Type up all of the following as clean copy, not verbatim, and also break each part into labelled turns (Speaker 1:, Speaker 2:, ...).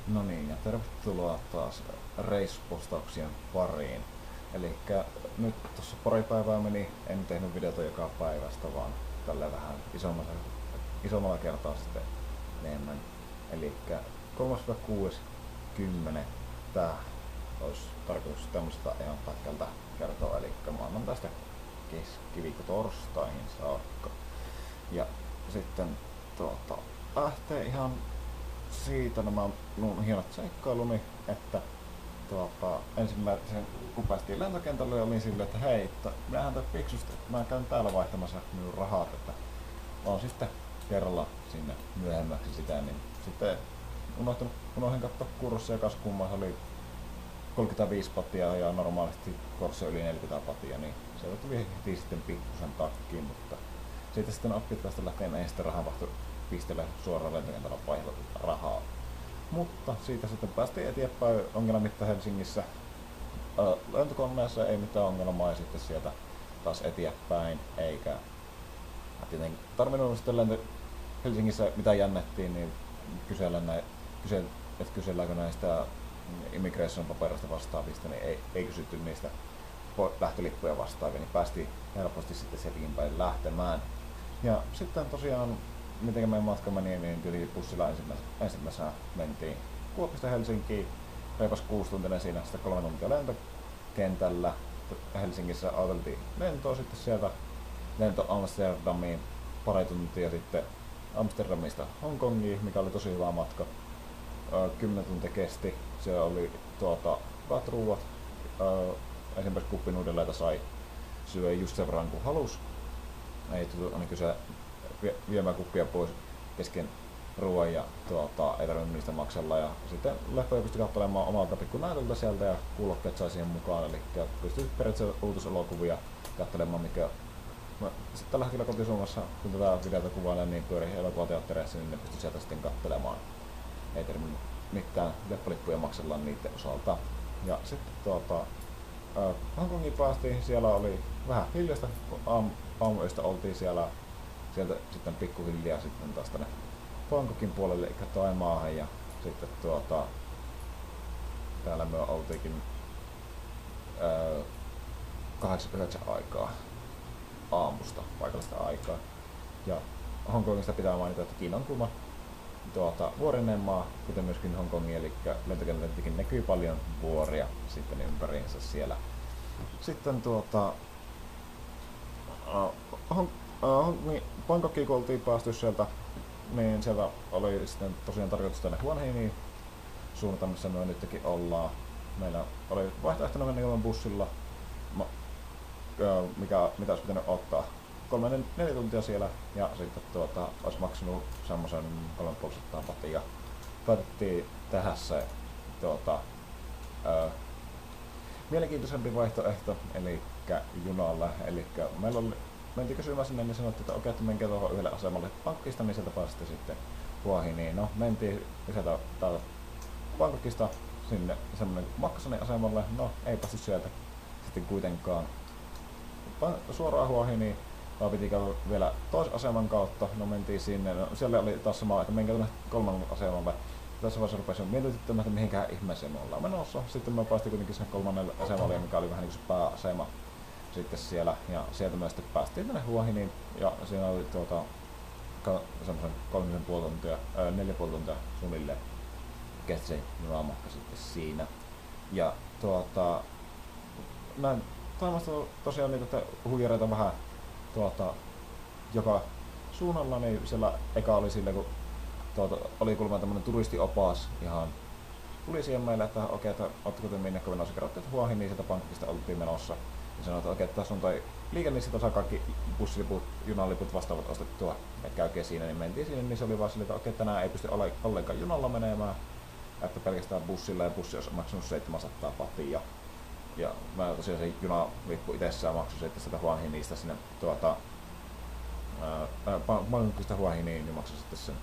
Speaker 1: No niin, ja tervetuloa taas reissupostauksien pariin. Eli nyt tuossa pari päivää meni, en tehnyt videota joka päivästä, vaan tällä vähän isommalla kertaa sitten enemmän. Eli 3.6.10. Tää olisi tarkoitus tämmöistä ihan pätkältä kertoa, eli maanantaista keskiviikko torstaihin saakka. Ja sitten lähtee ihan siitä nämä mun hienot seikkailuni, että ensimmäisen kun päästiin lentokentälle olin silleen, että hei, että minähän tää fiksusti, että mä käyn täällä vaihtamassa minun rahat, että on siis sitten kerralla sinne myöhemmäksi sitä, niin sitten unohdin katsoa kurssia, kas kumman se oli 35 patia ja normaalisti kurssi yli 40 patia, niin se tuli heti sitten pikkusen takkiin, mutta siitä sitten Appitkaasta lähtien ei sitten rahanvaihtopisteelle suoraan lentokentällä vaihdella rahaa. Mutta siitä sitten päästiin eteenpäin ongelmitta Helsingissä. Lentokoneessa ei mitään ongelmaa ja sitten sieltä taas eteenpäin, eikä tietenkin tarvinnut sitten Helsingissä mitä jännettiin, niin kyselläänkö näistä immigration paperista vastaavista, niin ei kysytty niistä lähtölippuja vastaavia, niin päästiin helposti sitten sieltäkin päin lähtemään. Ja sitten tosiaan, miten meidän matka meni, niin tietenkin bussilla ensimmäisenä mentiin Kuopista Helsinkiin, reipas 6 tuntinen siinä, sitten 3 tuntia lentokentällä. Helsingissä oteltiin lentoa, sitten sieltä lento Amsterdamiin pari tuntia, sitten Amsterdamista Hongkongiin, mikä oli tosi hyvä matka. 10 tuntia kesti, siellä oli hyvät ruuat, esimerkiksi kuppinuudeleita sai syödä just sen verran kuin halus. Ei tullut aina kyse viemään kuppia pois kesken ruoan ja ei tarvinnut niistä maksella. Ja sitten leffoja pystyi katselemaan omalta pikku näytöltä sieltä ja kuulokkeet sai siihen mukaan. Eli pystyi periaatteessa uutuselokuvia katselemaan, mikä sitten tällä hetkellä kotisuomassa, kun tätä videota kuvailen, niin pyörii elokuvateattereissa, niin ne pystyi sieltä sitten katselemaan. Ei tarvinnut mitään leffalippuja maksella niiden osalta. Ja sitten Hongkongiin päästiin, siellä oli vähän hiljaista, aamuyöstä oltiin siellä, sieltä sitten pikkuhiljaa sitten taas tänne Bangkokin puolelle, eli Thaimaahan, ja sitten täällä me oltiinkin 8-9 aikaa aamusta paikallista aikaa. Ja Hongkongista pitää mainita, että Kiina on kuuma vuorinen maa, kuten myöskin Hongkongi, eli lentokentältäkin näkyy paljon vuoria sitten ympäriinsä siellä. Sitten Bangkokiin kun oltiin päästy sieltä, niin sieltä oli sitten tosiaan tarkoitus tänne Huanheiniin suunnata, missä me nytkin ollaan. Meillä oli vaihtoehtona mennä ilman bussilla, mitä olisi pitänyt ottaa 3-4 tuntia siellä, ja sitten olisi maksanut semmoisen 350 patia. Päätettiin tehdä se mielenkiintoisempi vaihtoehto, eli junalla. Eli mentiin kysymään sinne, niin sanottiin, että okei, että menkää tuohon yhdelle asemalle Bangkokista, niin sieltä pääsitte sitten Huahiniin. No, mentiin sieltä Bangkokista sinne semmoinen Maksanin asemalle, no ei päästy sieltä sitten kuitenkaan suoraan Huahiniin, vaan piti käydä vielä toisen aseman kautta. No mentiin sinne, no siellä oli taas sama, että menkää tuonne 3. asemalle. Tässä vaiheessa rupesin mietityttämään, että mihinkään ihmeeseen me ollaan menossa. Sitten me päästiin kuitenkin sen 3. asemalle, mikä oli vähän niin kuin se pääasema sitten siellä. Ja sieltä me sitten päästiin tänne Huahiniin, ja siinä oli semmoisen 3,5 tuntia, 4,5 tuntia suunnilleen kesti se junamatka sitten siinä. Ja näin Taimasta tosiaan niitä huijareita vähän joka suunnalla, niin siellä eka oli sillä, kun oli kuulemma tämmönen turistiopas ihan tuli siihen meille, että okei, että ootteko te minne menossa, kerrottiin, että Huahin, niin sieltä Bangkokista oltiin menossa. Ja sanoi, että okei, että tässä on toi liikenne, niin saa kaikki bussiliput, junaliput vastaavat ostettua, että käykää siinä, niin mentiin sinne, niin se oli vaan sille, että okei, tänään ei pysty ollenkaan junalla menemään, että pelkästään bussilla, ja bussi olisi maksanut 700 patia. Ja mä tosiaan se junalippu itsessään maksoi sitten sitä Huahiniista sinne Bangkokista Huahiniin, niin maksoi sitten sen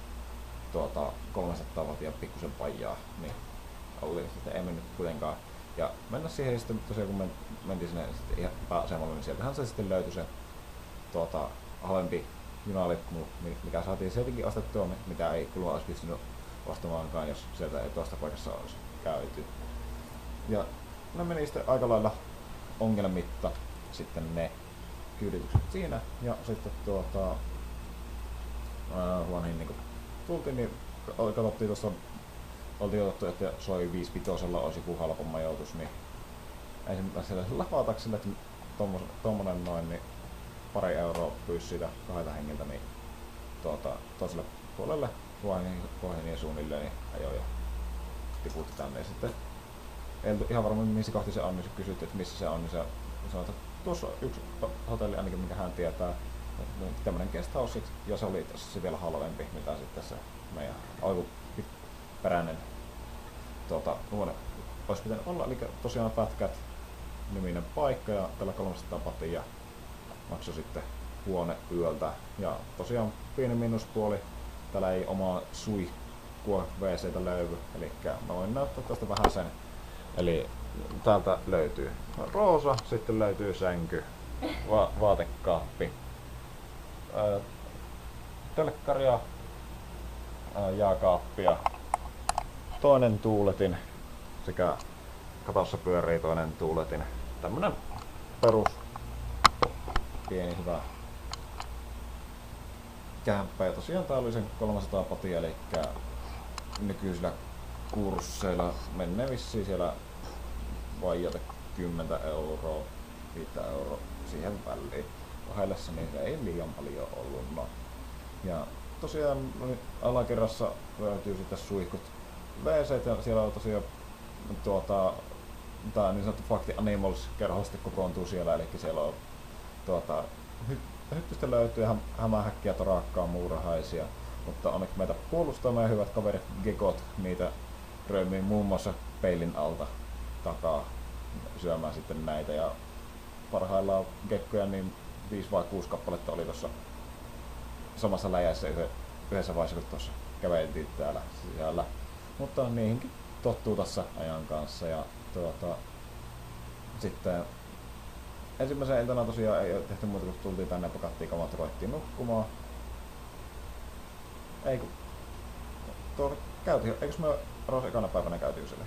Speaker 1: 300 wattia pikkusen pajaa, niin oli sitten ei mennyt kuitenkaan. Ja mennä siihen sitten tosiaan kun mentiin sinne sitten ihan pääasemalle, niin sieltähän se sitten löytyi se halvempi junalippu, mikä saatiin sieltäkin ostettua, mitä ei kyllä olisi pystynyt ostamaankaan, jos sieltä ei tuosta paikassa olisi käyty. Ja ne meni sitten aika lailla ongelmitta sitten ne kyyditykset siinä, ja sitten huonehin niin tultiin, niin katsottiin tuossa, oltiin otettu, että soi 5 olisi joku halpa majoitus, niin ensimmäisellä lavataksella, että tommonen noin, niin pari euroa pyysi siitä 2 hengiltä, niin toiselle puolelle huonehin suunnilleen, niin ajoi ja tiputti tänne. Ja sitten ei oltu ihan varma, missä kohti se on, niin se kysyttiin, että missä se on, niin se sanoi, että tuossa on yksi hotelli ainakin, minkä hän tietää. Tämmönen guesthouse, ja se oli itse asiassa vielä halvempi, mitä sitten se meidän alkuperäinen huone olisi pitänyt olla. Eli tosiaan Pätkät niminen paikka, ja tällä 300 patia maksoi sitten huone yöltä. Ja tosiaan pieni minuspuoli, täällä ei omaa suihkua WC:tä löydy, eli mä voin näyttää tästä vähän sen. Eli täältä löytyy roosa, sitten löytyy sänky, vaatekaappi, telkkaria, jääkaappia, toinen tuuletin sekä katossa pyörii toinen tuuletin. Tämmönen perus pieni hyvä kämppä. Ja tosiaan tää oli sen 300 patia, eli nykyisillä kursseilla menee vissiin siellä vajata 10 euroa, 5 euroa siihen väliin. Kahdessa niin se ei liian paljon ollut. No. Ja tosiaan alakerrassa löytyy sitten suihkut WC, ja siellä on tosiaan tää niin sanottu Fakti Animals -kerho sitten kokoontuu siellä, eli siellä on hyttystä löytyy hämähäkkiä, torakkaa, muurahaisia, mutta onneksi meitä puolustaa meidän hyvät kaverit gekot, niitä röymii muun muassa peilin alta takaa syömään sitten näitä, ja parhaillaan gekkoja niin 5 vai 6 kappaletta oli tuossa samassa läjässä yhdessä vaiheessa, kun tuossa käveltiin täällä sisällä, mutta niihinkin tottuu tässä ajan kanssa. Ja sitten ensimmäisenä iltana tosiaan ei ole tehty muuta, kun tultiin tänne, pakattiin kamat, ruvettiin nukkumaan. Eikös me Roos ekana päivänä käytiin siellä?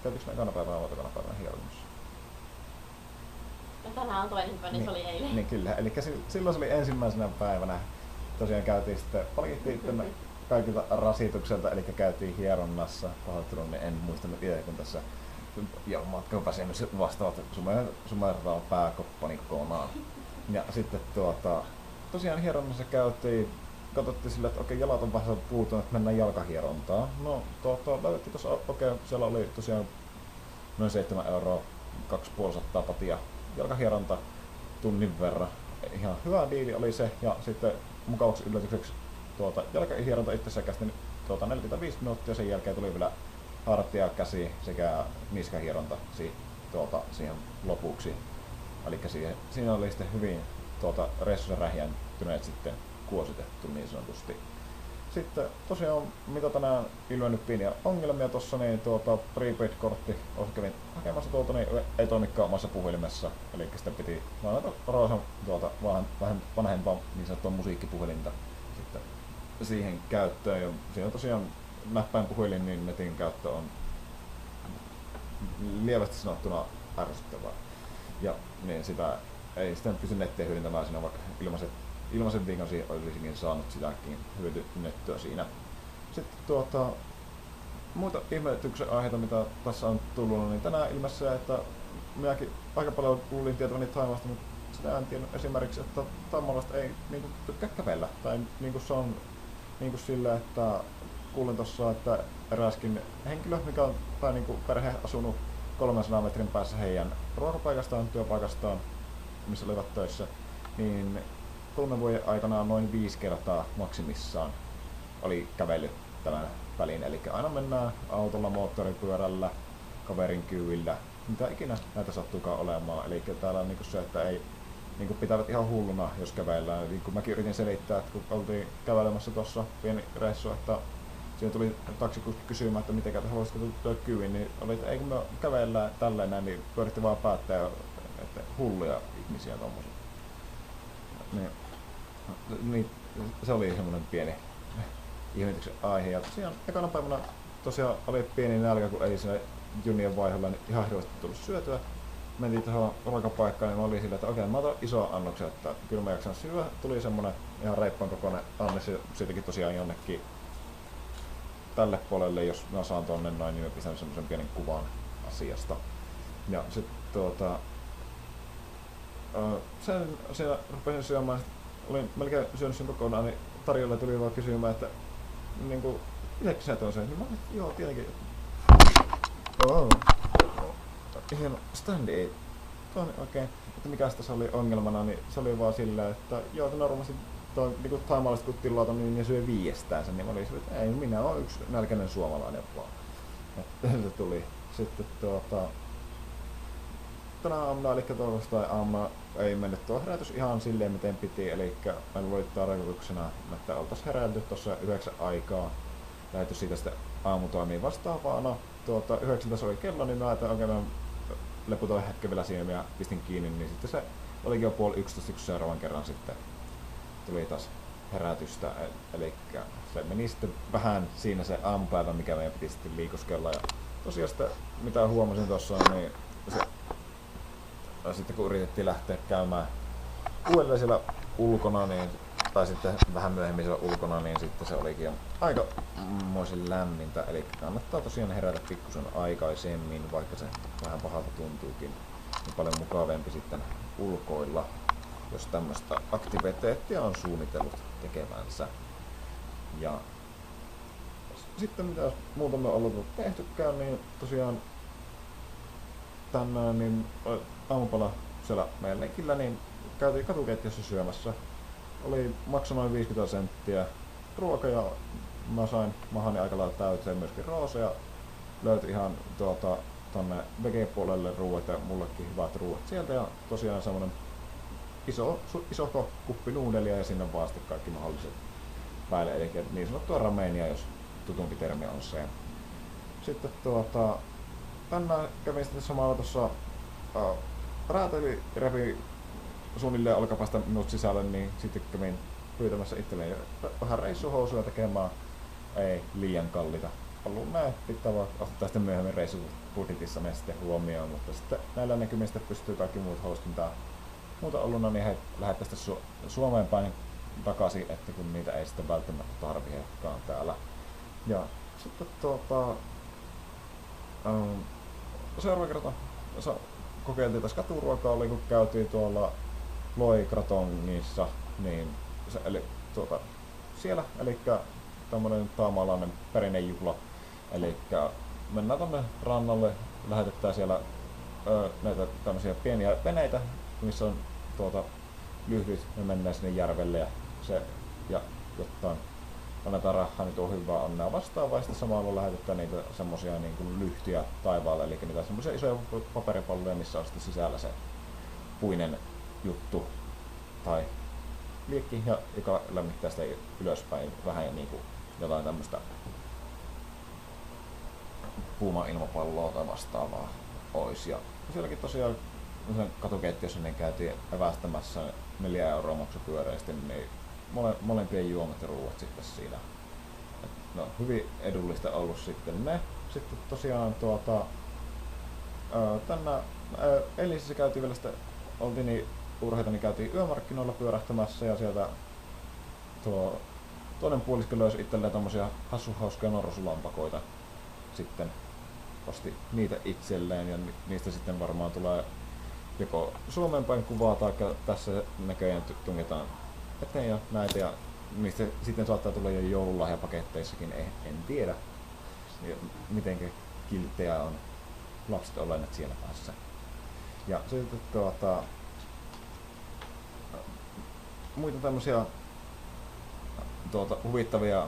Speaker 1: Käytiinkö me ekana päivänä vai ekana päivänä hieronnossa?
Speaker 2: Ja tänään on toinen päivä, niin se oli eilen.
Speaker 1: Niin kyllä, eli silloin se oli ensimmäisenä päivänä. Tosiaan käytiin sitten, palkittiin kaikilta rasitukselta, eli käytiin hieronnassa. Pahoittelun, niin en muistanut itse, kun tässä matkan väsymys vastaavat sumertaa pääkoppani kokonaan. Ja sitten tosiaan hieronnassa käytiin, katsottiin sillä, että okei, jalat on vähän puutunut, että mennään jalkahierontaan. No löydettiin tuossa, siellä oli tosiaan noin 7 euroa, 250 patia jalkahieronta tunnin verran. Ihan hyvä diili oli se, ja sitten mukavaksi yllätykseksi jalkahieronta itsessään kesti 45 minuuttia, sen jälkeen tuli vielä hartia, käsi sekä niskahieronta siihen lopuksi. Eli siinä oli sitten hyvin reissussa rähjäntyneet sitten kuositettu niin sanotusti. Sitten tosiaan, mitä tänään ilmennyt pieniä ongelmia tuossa, niin prepaid-kortti kävin hakemassa niin ei toimikaan omassa puhelimessa. Eli sitten piti lainata Roosan vähän vanhempaa niin sanottua musiikkipuhelinta sitten siihen käyttöön. Ja siinä on tosiaan näppäin puhelin, niin netin käyttö on lievästi sanottuna ärsyttävää. Ja niin sitä ei sitten pysty nettiä hyödyntämään siinä, vaikka ilmaisen viikon olisikin saanut sitäkin hyödynnettyä siinä. Sitten muita ihmetyksen aiheita, mitä tässä on tullut, niin tänään ilmessä, että minäkin aika paljon luulin tietäväni Taimaasta, mutta sitä en tiennyt esimerkiksi, että Taimaalaista ei tykkää kävellä. Tai se on sillä, että kuulin tuossa, että eräskin henkilö, mikä on perhe asunut 300 metrin päässä heidän ruokapaikastaan, työpaikastaan, missä olivat töissä, niin 3 vuoden aikana noin 5 kertaa maksimissaan oli kävellyt tämän välin. Eli aina mennään autolla, moottoripyörällä, kaverin kyydillä, mitä ikinä näitä sattuukaan olemaan. Eli täällä on se, että ei pitävät ihan hulluna, jos kävellään. Niin kun mäkin yritin selittää, että kun oltiin kävelemässä tuossa pieni reissu, että siinä tuli taksikuski kysymään, että miten haluaisitko tulla kyydin, niin oli, että ei kun me kävellään tälleen, niin pyöritti vaan päättää, että hulluja ihmisiä tommosia. Niin, se oli semmoinen pieni ihmetyksen aihe. Ja tosiaan ekana päivänä tosiaan oli pieni nälkä, kun ei siinä junien vaiheella niin ihan hirveästi tullut syötyä. Mentiin tuohon ruokapaikkaan, niin mä olin sillä, että okei, mä otan iso annoksen, että kyllä mä jaksan syödä. Tuli semmonen ihan reippaan kokoinen annos ja siitäkin tosiaan jonnekin tälle puolelle, jos mä saan tonne noin, niin mä pistän semmosen pienen kuvan asiasta. Ja sit sen siinä rupesin syömään, olin melkein syönyt sen kokonaan, niin tarjolla tuli vaan kysymään, että niinku, itsekin sä tuon sen, niin mä olin, joo tietenkin. Hieno standi, tuon oikein, että mikäs tässä oli ongelmana, niin se oli vaan sillä, että joo, normaalisti toi niinku taimalaiset kun tilauta, niin ne syö viiestään sen, niin mä olin sillä, että ei, minä oon yksi nälkäinen suomalainen vaan. Että se tuli sitten tänä aamuna, eli torstai-aamuna ei mennyt tuo herätys ihan silleen miten piti, eli meillä oli tarkoituksena, että oltais heräilty tuossa 9 aikaa, lähdetty siitä sitten aamutoimiin vastaavana. 9 oli kello, niin mä ajattelin, okei, mä leputoin hetken vielä siinä ja pistin kiinni, niin sitten se olikin jo 10:30, kun seuraavan kerran sitten tuli taas herätystä, eli se meni sitten vähän siinä se aamupäivä, mikä meidän piti sitten liikuskella. Ja tosiaan sitten, mitä huomasin tuossa, niin se, sitten kun yritettiin lähteä käymään uudelleen siellä ulkona, niin, tai sitten vähän myöhemmin siellä ulkona, niin sitten se olikin jo aika moisin lämmintä, eli kannattaa tosiaan herätä pikkusen aikaisemmin, vaikka se vähän pahalta tuntuukin, niin paljon mukavempi sitten ulkoilla, jos tämmöistä aktiviteettia on suunnitellut tekevänsä. Ja sitten mitä muuta me ollaan tehtykään, niin tosiaan tänään niin aamupala siellä meidän lenkillä, niin käytiin katukeittiössä syömässä. Oli maksu noin 50 senttiä ruoka ja mä sain mahani aika lailla täyteen myöskin rooseja. Löytyi ihan tonne vege-puolelle ruuat ja mullekin hyvät ruuat sieltä ja tosiaan semmonen iso kuppi nuudelia ja sinne vaan sitten kaikki mahdolliset päälle, eli niin sanottua rameenia, jos tutumpi termi on se. Sitten tänään kävin sitten samalla tuossa räätäli repi suunnilleen olkapäästä minut sisälle, niin sitten kävin pyytämässä itselleen vähän reissuhousuja tekemään, ei liian kalliita. Ollut näin, pitää vaan ottaa sitten myöhemmin reissubudjetissa ne sitten huomioon, mutta sitten näillä näkymistä pystyy kaikki muut housut, mitä muuta ollut, niin he lähettää sitten Suomeen päin takaisin, että kun niitä ei sitten välttämättä tarvitsekaan täällä. Ja sitten seuraava kerta kokeiltiin tässä katuruokaa, oli kun käytiin tuolla Loi Kratongissa, niin se, eli siellä, eli tämmönen taamalainen perinnejuhla, eli mennään tonne rannalle, lähetetään siellä näitä tämmöisiä pieniä veneitä, missä on lyhdyt, me mennään sinne järvelle ja se ja jotain annetaan rahaa, niin tuo hyvää onnea vastaavaa, ja sitten samalla lähetetään niitä semmosia niin kuin lyhtyjä taivaalle, eli niitä semmosia isoja paperipalloja, missä on sitten sisällä se puinen juttu tai liekki, ja joka lämmittää sitä ylöspäin vähän ja niinku jotain tämmöstä puuma-ilmapalloa tai vastaavaa ois. Ja sielläkin tosiaan katukeittiössä niin käytiin evästämässä 4 € maksupyöreästi, niin molempien juomat ja ruuat sitten siinä. No, hyvin edullista ollut sitten ne. Sitten tosiaan tänään eilisessä käytiin vielä sitten, oltiin niin urheita, niin käytiin yömarkkinoilla pyörähtämässä ja sieltä toinen puolisko löysi itselleen tommosia hassuhauskoja norsulampakoita. Sitten osti niitä itselleen ja niistä sitten varmaan tulee joko Suomeen päin kuvaa tai tässä näköjään tungetaan eteen ja näitä ja niistä sitten saattaa tulla jo joululahjapaketteissakin, en tiedä mitenkä kilttejä on lapset olleet siellä päässä. Ja sitten muita tämmösiä huvittavia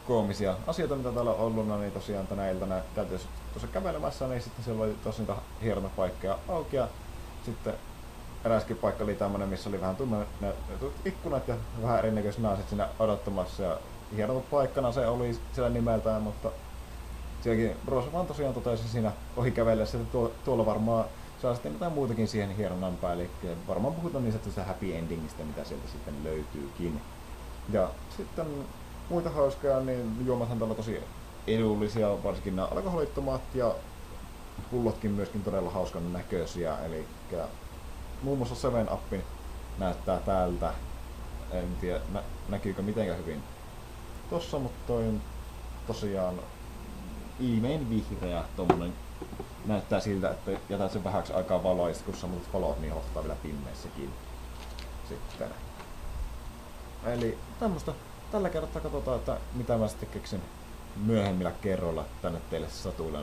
Speaker 1: koomisia asioita, mitä täällä on ollut, niin tosiaan tänä iltana käytiin tuossa kävelemässä, niin sitten siellä oli tosi niitä hierontapaikkoja auki ja sitten eräskin paikka oli tämmönen, missä oli vähän tummennetut ikkunat ja vähän erinäköiset naiset siinä odottamassa ja hierontapaikkana se oli siellä nimeltään, mutta sielläkin Roosa vaan tosiaan totesi siinä ohi kävellessä, että tuolla varmaan saa sitten jotain muutakin siihen hieronnan päälle. Varmaan puhutaan niin sanotusta happy endingistä, mitä sieltä sitten löytyykin. Ja sitten muita hauskoja, niin juomathan täällä tosi edullisia, varsinkin nämä alkoholittomat ja pullotkin myöskin todella hauskan näköisiä. Eli muun muassa Seven Upin näyttää täältä. En tiedä näkyykö mitenkään hyvin tossa, mutta toi tosiaan ihmeen vihreä tommonen. Näyttää siltä, että jätät sen vähäksi aikaa valoa, ja kun sammutat valot, niin hohtaa vielä pimeissäkin. Sitten. Eli tämmöstä. Tällä kertaa katsotaan, että mitä mä sitten keksin myöhemmillä kerroilla tänne teille satuille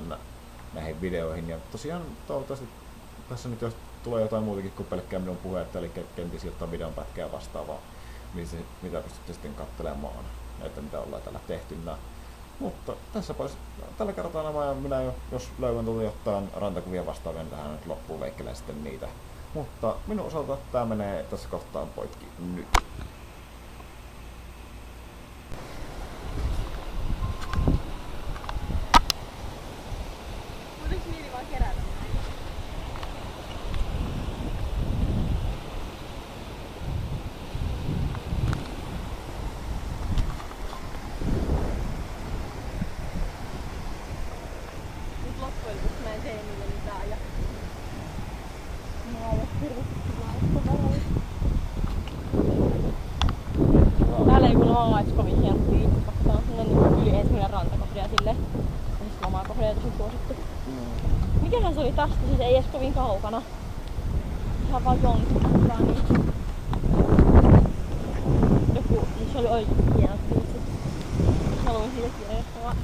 Speaker 1: näihin videoihin. Ja tosiaan toivottavasti tässä nyt jos tulee jotain muutakin kuin pelkkää minun puhetta, eli kenties jotain videon pätkää vastaavaa, mitä pystytte sitten katselemaan, että mitä ollaan täällä tehty. Mutta tässä pois tällä kertaa nämä, ja minä jos löydän jotain rantakuvia vastaavia, niin tähän nyt loppuun leikkelen sitten niitä. Mutta minun osalta tää menee tässä kohtaan poikki nyt.
Speaker 2: Voidaanko niitä vaan kerätä näin? Nyt loppujen lopuksi mä en tee niille mitään ja mä oon hirveästi laittomalla. Täällä ei kuulemma ole edes kovin hieno biitsi, koska tää on sellainen niin yli ensimmäinen rantakohde ja silleen siis lomakohde ja tosi suosittu. Mikähän se oli tästä? Siis ei edes kovin kaukana. Ihan vaan jonkun matkaa niin. Joku, siis se oli oikein hieno biitsi. Haluan siitä kirjoittaa.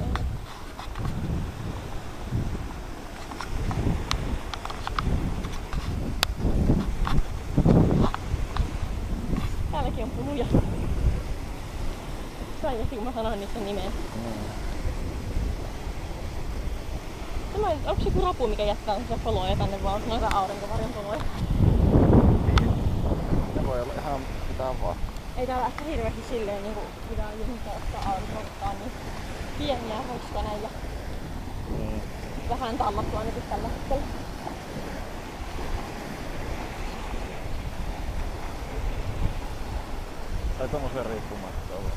Speaker 2: Täälläkin on puluja. Sain kun mä sanoin niiden nimeä. Onko se joku rapu, mikä jättää sellaisia poloja tänne vaan? Onko noita aurinkovarjon poloja?
Speaker 1: Ne voi olla ihan mitään vaan.
Speaker 2: Ei täällä ehkä hirveästi silleen niinku pitää ihmistä ottaa aurinkoittaa niin pieniä hoistaneen ja vähän tallattu ainakin tällä hetkellä.
Speaker 1: Tai tommosen riippumatta olla.